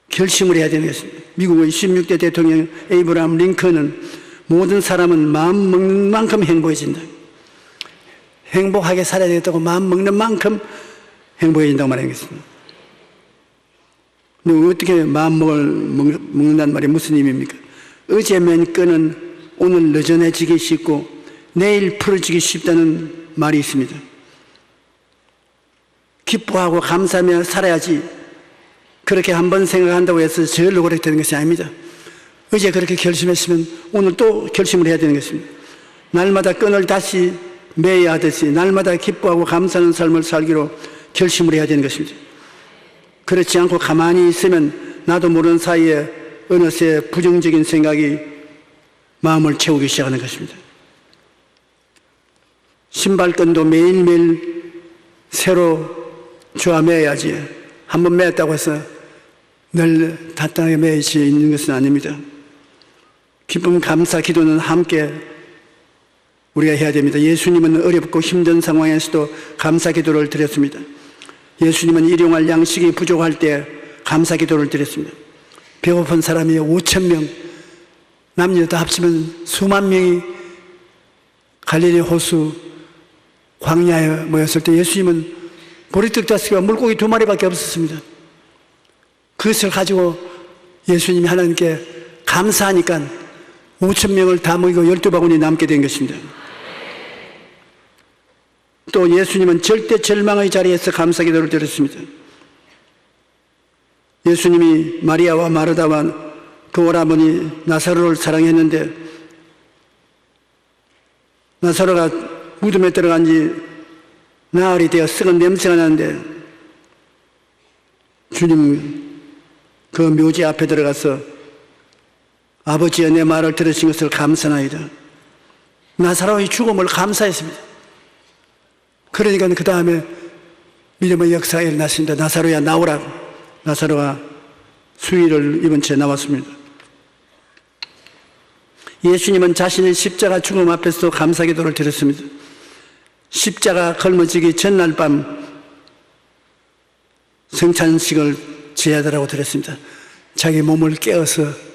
결심을 해야 되는 것입니다. 미국의 16대 대통령 에이브라함 링컨은 모든 사람은 마음 먹는 만큼 행복해진다. 행복하게 살아야 되겠다고 마음 먹는 만큼 행복해진다고 말하는 것입니다. 근데 어떻게 마음 먹는다는 말이 무슨 의미입니까? 어제 맨 끈은 오늘 느슨해지기 쉽고 내일 풀어지기 쉽다는 말이 있습니다. 기뻐하고 감사하며 살아야지 그렇게 한번 생각한다고 해서 저절로 그렇게 되는 것이 아닙니다. 어제 그렇게 결심했으면 오늘 또 결심을 해야 되는 것입니다. 날마다 끈을 다시 매야 하듯이 날마다 기뻐하고 감사하는 삶을 살기로 결심을 해야 되는 것입니다. 그렇지 않고 가만히 있으면 나도 모르는 사이에 어느새 부정적인 생각이 마음을 채우기 시작하는 것입니다. 신발끈도 매일매일 새로 조아 매야지 한번 매었다고 해서 늘 단단하게 매일 수 있는 것은 아닙니다. 기쁨 감사 기도는 함께 우리가 해야 됩니다. 예수님은 어렵고 힘든 상황에서도 감사 기도를 드렸습니다. 예수님은 일용할 양식이 부족할 때 감사 기도를 드렸습니다. 배고픈 사람이 5,000명, 남녀 다 합치면 수만 명이 갈릴리 호수 광야에 모였을 때 예수님은 보리떡 5개와 물고기 2마리밖에 없었습니다. 그것을 가지고 예수님이 하나님께 감사하니까 5,000명을 다 먹이고 12바구니 남게 된 것입니다. 또 예수님은 절대 절망의 자리에서 감사 기도를 드렸습니다. 예수님이 마리아와 마르다와 그 오라버니 나사로를 사랑했는데 나사로가 무덤에 들어간 지 나흘이 되어 썩은 냄새가 나는데 주님 그 묘지 앞에 들어가서 아버지여 내 말을 들으신 것을 감사나이다. 나사로의 죽음을 감사했습니다. 그러니까 그 다음에 믿음의 역사가 일어났습니다. 나사로야 나오라고. 나사로가 수의를 입은 채 나왔습니다. 예수님은 자신의 십자가 죽음 앞에서도 감사 기도를 드렸습니다. 십자가 걸머지기 전날 밤 성찬식을 제하더라고 드렸습니다. 자기 몸을 깨어서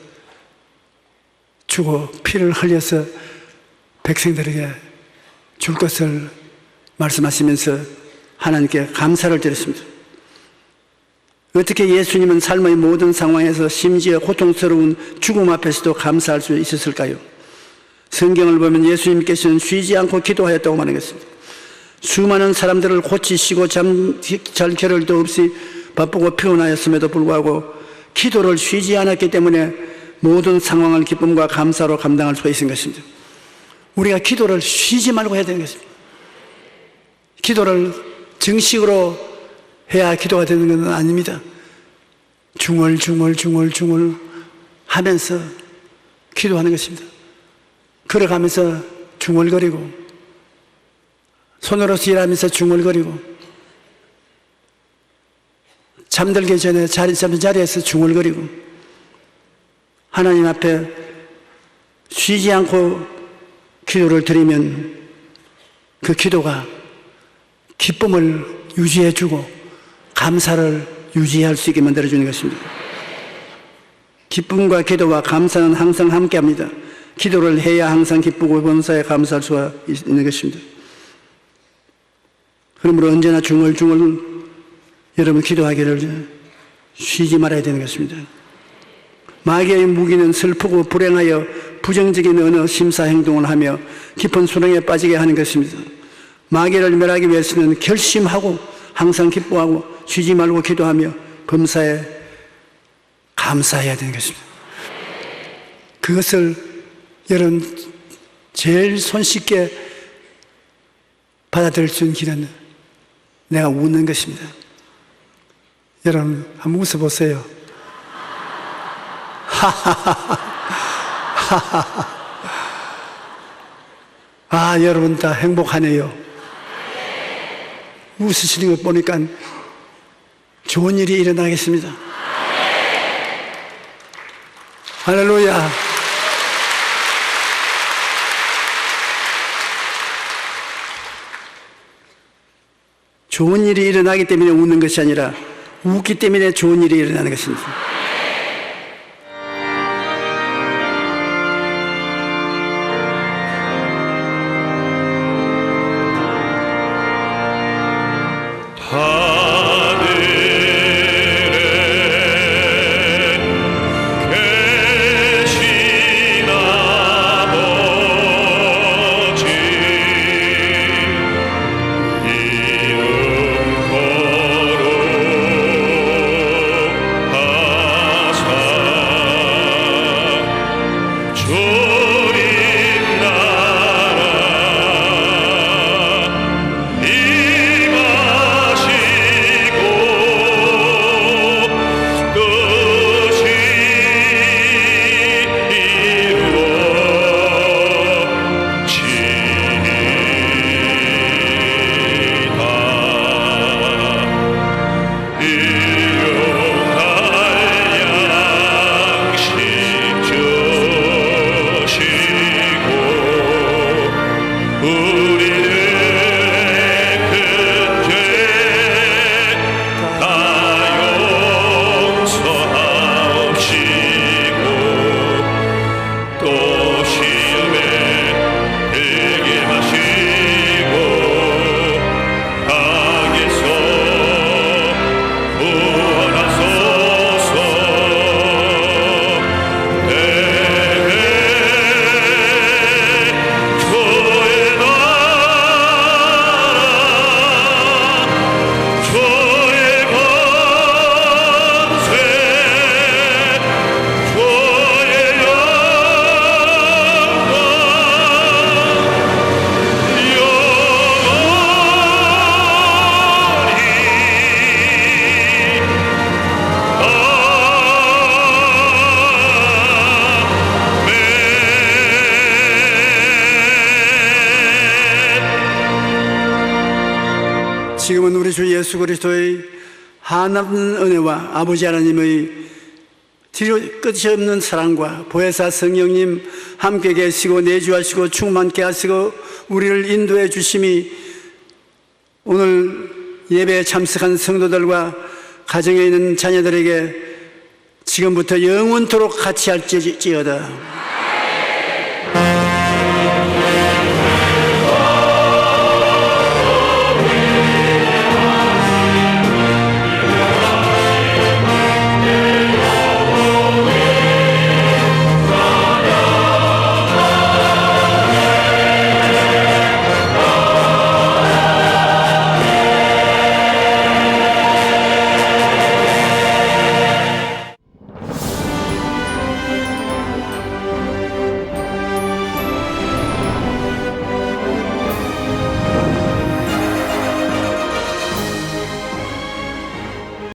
주고 피를 흘려서 백성들에게 줄 것을 말씀하시면서 하나님께 감사를 드렸습니다. 어떻게 예수님은 삶의 모든 상황에서 심지어 고통스러운 죽음 앞에서도 감사할 수 있었을까요? 성경을 보면 예수님께서는 쉬지 않고 기도하였다고 말하는 것입니다. 수많은 사람들을 고치시고 잠잘 겨를도 없이 바쁘고 피곤하였음에도 불구하고 기도를 쉬지 않았기 때문에 모든 상황을 기쁨과 감사로 감당할 수가 있는 것입니다. 우리가 기도를 쉬지 말고 해야 되는 것입니다. 기도를 정식으로 해야 기도가 되는 것은 아닙니다. 중얼 하면서 기도하는 것입니다. 걸어가면서 중얼거리고 손으로 일하면서 중얼거리고 잠들기 전에 잠든 자리에서 중얼거리고 하나님 앞에 쉬지 않고 기도를 드리면 그 기도가 기쁨을 유지해주고 감사를 유지할 수 있게 만들어주는 것입니다. 기쁨과 기도와 감사는 항상 함께합니다. 기도를 해야 항상 기쁘고 범사에 감사할 수가 있는 것입니다. 그러므로 언제나 중얼중얼 여러분 기도하기를 쉬지 말아야 되는 것입니다. 마귀의 무기는 슬프고 불행하여 부정적인 어느 심사 행동을 하며 깊은 수렁에 빠지게 하는 것입니다. 마귀를 멸하기 위해서는 결심하고 항상 기뻐하고 쉬지 말고 기도하며 범사에 감사해야 되는 것입니다. 그것을 여러분 제일 손쉽게 받아들일 수 있는 길은 내가 웃는 것입니다. 여러분 한번 웃어보세요. 아, 여러분 다 행복하네요. 웃으시는 것 보니까 좋은 일이 일어나겠습니다. 할렐루야. 좋은 일이 일어나기 때문에 웃는 것이 아니라 웃기 때문에 좋은 일이 일어나는 것입니다. 지금은 우리 주 예수 그리스도의 한없는 은혜와 아버지 하나님의 뒤로 끝이 없는 사랑과 보혜사 성령님 함께 계시고 내주하시고 충만케 하시고 우리를 인도해 주심이 오늘 예배에 참석한 성도들과 가정에 있는 자녀들에게 지금부터 영원토록 같이 할지어다.